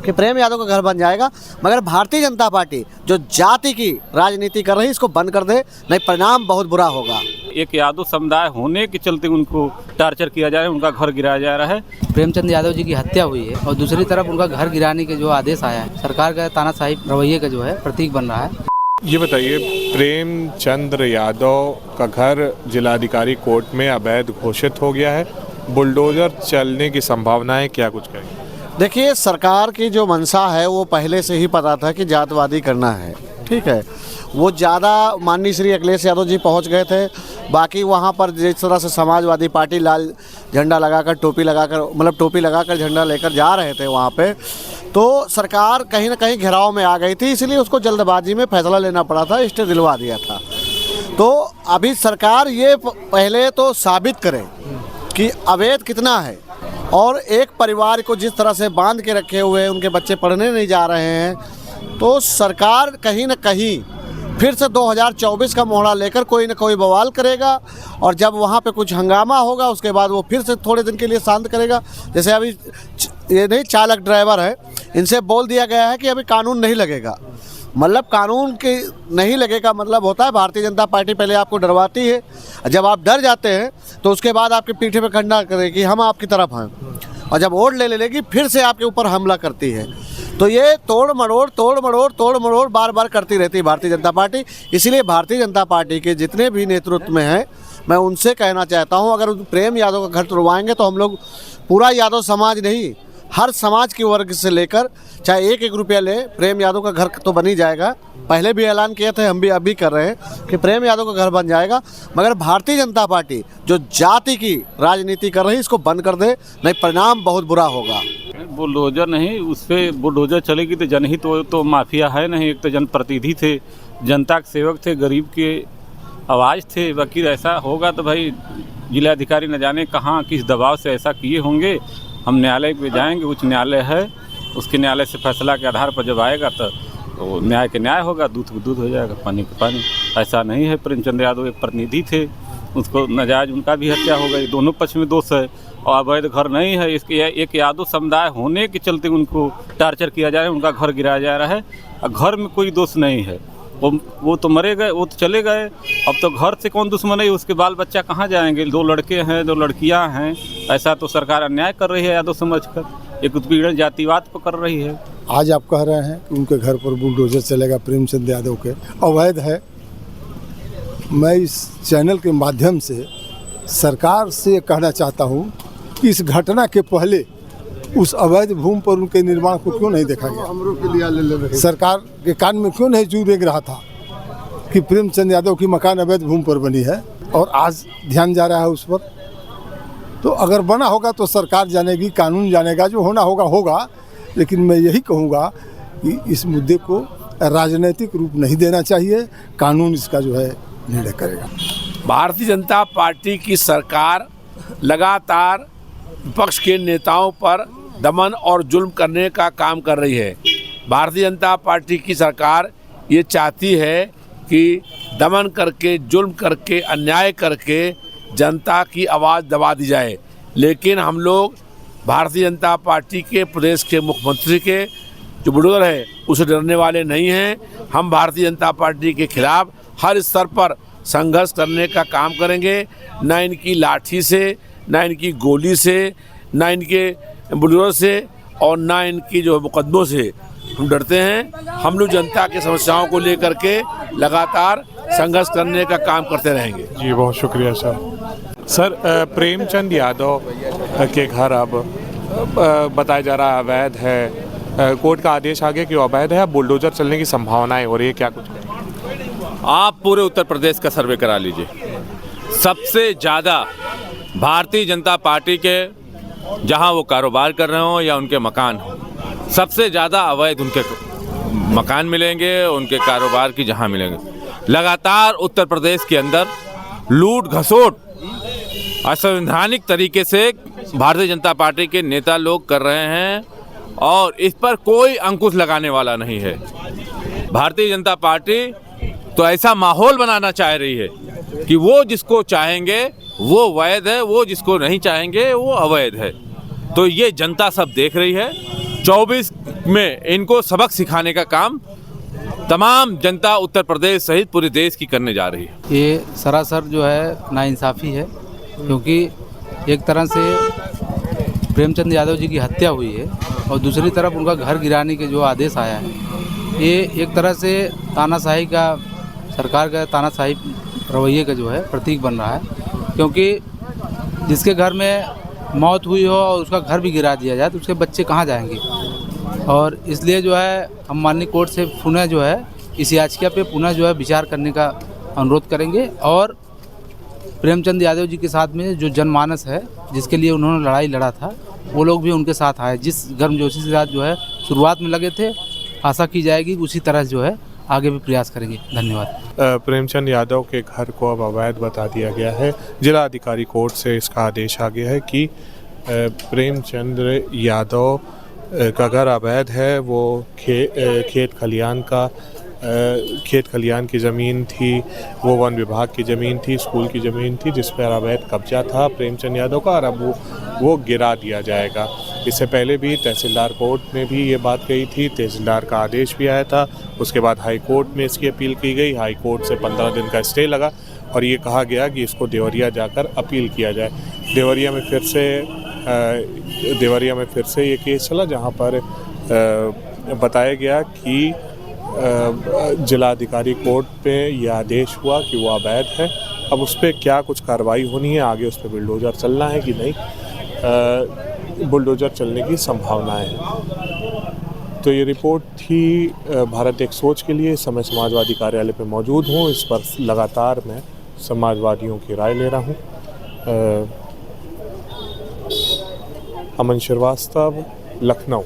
कि प्रेम यादव का घर बन जाएगा, मगर भारतीय जनता पार्टी जो जाति की राजनीति कर रही है इसको बंद कर दे, नहीं परिणाम बहुत बुरा होगा। एक यादव समुदाय होने के चलते उनको टार्चर किया जा रहा है, उनका घर गिराया जा रहा है। प्रेमचंद यादव जी की हत्या हुई है और दूसरी तरफ उनका घर गिराने के जो आदेश आया है, सरकार का तानाशाही रवैये का जो है प्रतीक बन रहा है। ये बताइए, प्रेमचंद यादव का घर जिलाधिकारी कोर्ट में अवैध घोषित हो गया है, बुलडोजर चलने की संभावनाएं, क्या कुछ कहेंगे? देखिए, सरकार की जो मंशा है वो पहले से ही पता था कि जातवादी करना है, ठीक है। वो ज़्यादा माननीय श्री अखिलेश यादव जी पहुंच गए थे। बाकी वहां पर जिस तरह से समाजवादी पार्टी लाल झंडा लगाकर टोपी लगाकर झंडा लेकर जा रहे थे वहां पे, तो सरकार कहीं ना कहीं घेराव में आ गई थी, इसलिए उसको जल्दबाजी में फैसला लेना पड़ा था, स्टे दिलवा दिया था। तो अभी सरकार ये पहले तो साबित करे कि अवैध कितना है, और एक परिवार को जिस तरह से बांध के रखे हुए हैं, उनके बच्चे पढ़ने नहीं जा रहे हैं, तो सरकार कहीं ना कहीं फिर से 2024 का मोहरा लेकर कोई ना कोई बवाल करेगा, और जब वहाँ पे कुछ हंगामा होगा उसके बाद वो फिर से थोड़े दिन के लिए शांत करेगा। जैसे अभी ये नहीं चालक ड्राइवर है, इनसे बोल दिया गया है कि अभी कानून नहीं लगेगा, मतलब कानून के नहीं लगेगा मतलब होता है भारतीय जनता पार्टी पहले आपको डरवाती है, जब आप डर जाते हैं तो उसके बाद आपके पीठे पे खंडा करेगी हम आपकी तरफ हैं, और जब वोट ले लेगी फिर से आपके ऊपर हमला करती है। तो ये तोड़ मरोड़ बार बार करती रहती है भारतीय जनता पार्टी। इसलिए भारतीय जनता पार्टी के जितने भी नेतृत्व में हैं, मैं उनसे कहना चाहता हूं, अगर प्रेम यादव का घर तुड़वाएंगे तो हम लोग पूरा यादव समाज नहीं, हर समाज के वर्ग से लेकर चाहे एक रुपया ले, प्रेम यादव का घर तो बन ही जाएगा। पहले भी ऐलान किए थे, हम भी अभी कर रहे हैं कि प्रेम यादव का घर बन जाएगा, मगर भारतीय जनता पार्टी जो जाति की राजनीति कर रही है इसको बंद कर दे, नहीं परिणाम बहुत बुरा होगा। बुलडोजर नहीं, उस पर बुलडोजर चलेगी तो जनहित तो माफिया है नहीं। एक तो जनप्रतिनिधि थे, जनता के सेवक थे, गरीब के आवाज़ थे। बाकी ऐसा होगा तो भाई जिलाधिकारी न जाने कहाँ किस दबाव से ऐसा किए होंगे। हम न्यायालय पे जाएंगे, उच्च न्यायालय है, उसके न्यायालय से फैसला के आधार पर जब आएगा तो न्याय के न्याय होगा, दूध को दूध हो जाएगा, पानी का पानी। ऐसा नहीं है। प्रेमचंद यादव एक प्रतिनिधि थे, उसको नाजायज उनका भी हत्या हो गई, दोनों पक्ष में दोष है, और अवैध घर नहीं है। इसके एक यादव समुदाय होने के चलते उनको टार्चर किया जा रहा है, उनका घर गिराया जा रहा है, और घर में कोई दोष नहीं है। वो तो मरे गए, वो तो चले गए, अब तो घर से कौन दुश्मन है, उसके बाल बच्चा कहाँ जाएंगे? 2 लड़के हैं, 2 लड़कियां हैं। ऐसा तो सरकार अन्याय कर रही है यादव समझकर, एक उत्पीड़न जातिवाद पर कर रही है। आज आप कह रहे हैं कि उनके घर पर बुलडोजर चलेगा, प्रेमचंद यादव के, अवैध है। मैं इस चैनल के माध्यम से सरकार से कहना चाहता हूं कि इस घटना के पहले उस अवैध भूमि पर उनके निर्माण को क्यों नहीं देखा गया? सरकार के कान में क्यों नहीं जू रेंग रहा था कि प्रेमचंद यादव की मकान अवैध भूमि पर बनी है, और आज ध्यान जा रहा है उस पर। तो अगर बना होगा तो सरकार जानेगी, कानून जानेगा, जो होना होगा होगा। लेकिन मैं यही कहूँगा कि इस मुद्दे को राजनीतिक रूप नहीं देना चाहिए, कानून इसका जो है निर्णय करेगा। भारतीय जनता पार्टी की सरकार लगातार विपक्ष के नेताओं पर दमन और जुल्म करने का काम कर रही है। भारतीय जनता पार्टी की सरकार ये चाहती है कि दमन करके, जुल्म करके, अन्याय करके जनता की आवाज़ दबा दी जाए। लेकिन हम लोग भारतीय जनता पार्टी के प्रदेश के मुख्यमंत्री के जो बुलडोजर है उसे डरने वाले नहीं हैं। हम भारतीय जनता पार्टी के खिलाफ हर स्तर पर संघर्ष करने का काम करेंगे। न इनकी लाठी से, न इनकी गोली से, न इनके बुलडोजर से, और न इनकी जो मुकदमों से हम डरते हैं। हम लोग जनता की समस्याओं को लेकर के लगातार संघर्ष करने का काम करते रहेंगे। जी बहुत शुक्रिया सर। प्रेमचंद यादव के घर अब बताया जा रहा है अवैध है, कोर्ट का आदेश आ गया कि अवैध है, बुलडोजर चलने की संभावनाएं हो रही है, क्या कुछ? आप पूरे उत्तर प्रदेश का सर्वे करा लीजिए, सबसे ज़्यादा भारतीय जनता पार्टी के जहां वो कारोबार कर रहे हों या उनके मकान हों, सबसे ज़्यादा अवैध उनके मकान मिलेंगे, उनके कारोबार की जहां मिलेंगे। लगातार उत्तर प्रदेश के अंदर लूट घसोट असंवैधानिक तरीके से भारतीय जनता पार्टी के नेता लोग कर रहे हैं, और इस पर कोई अंकुश लगाने वाला नहीं है। भारतीय जनता पार्टी तो ऐसा माहौल बनाना चाह रही है कि वो जिसको चाहेंगे वो वैध है, वो जिसको नहीं चाहेंगे वो अवैध है। तो ये जनता सब देख रही है। 24 में इनको सबक सिखाने का काम तमाम जनता उत्तर प्रदेश सहित पूरे देश की करने जा रही है। ये सरासर जो है नाइंसाफ़ी है, क्योंकि एक तरह से प्रेमचंद यादव जी की हत्या हुई है और दूसरी तरफ उनका घर गिराने के जो आदेश आया है, ये एक तरह से तानाशाही का, सरकार का तानाशाही रवैये का जो है प्रतीक बन रहा है। क्योंकि जिसके घर में मौत हुई हो और उसका घर भी गिरा दिया जाए तो उसके बच्चे कहाँ जाएंगे। और इसलिए जो है हम माननीय कोर्ट से पुनः जो है इस याचिका पे पुनः जो है विचार करने का अनुरोध करेंगे। और प्रेमचंद यादव जी के साथ में जो जनमानस है जिसके लिए उन्होंने लड़ाई लड़ा था, वो लोग भी उनके साथ आए, जिस गर्मजोशी के साथ जो है शुरुआत में लगे थे। आशा की जाएगी उसी तरह जो है आगे भी प्रयास करेंगे। धन्यवाद। प्रेमचंद यादव के घर को अब अवैध बता दिया गया है। जिला अधिकारी कोर्ट से इसका आदेश आ गया है कि प्रेमचंद यादव का घर अवैध है। वो खेत खलियान की ज़मीन थी, वो वन विभाग की ज़मीन थी, स्कूल की ज़मीन थी, जिस पर अवैध कब्जा था प्रेमचंद यादव का, और अब वो गिरा दिया जाएगा। इससे पहले भी तहसीलदार कोर्ट ने भी ये बात कही थी, तहसीलदार का आदेश भी आया था। उसके बाद हाई कोर्ट में इसकी अपील की गई, हाई कोर्ट से 15 दिन का स्टे लगा और ये कहा गया कि इसको देवरिया जाकर अपील किया जाए। देवरिया में फिर से ये केस चला, जहाँ पर बताया गया कि जिलाधिकारी कोर्ट पे यह आदेश हुआ कि वो अवैध है। अब उस पर क्या कुछ कार्रवाई होनी है, आगे उस पर बुलडोज़र चलना है कि नहीं, बुलडोज़र चलने की संभावनाएं हैं। तो ये रिपोर्ट थी भारत एक सोच के लिए। इस समय समाजवादी कार्यालय पे मौजूद हूँ। इस पर लगातार मैं समाजवादियों की राय ले रहा हूँ। अमन श्रीवास्तव, लखनऊ।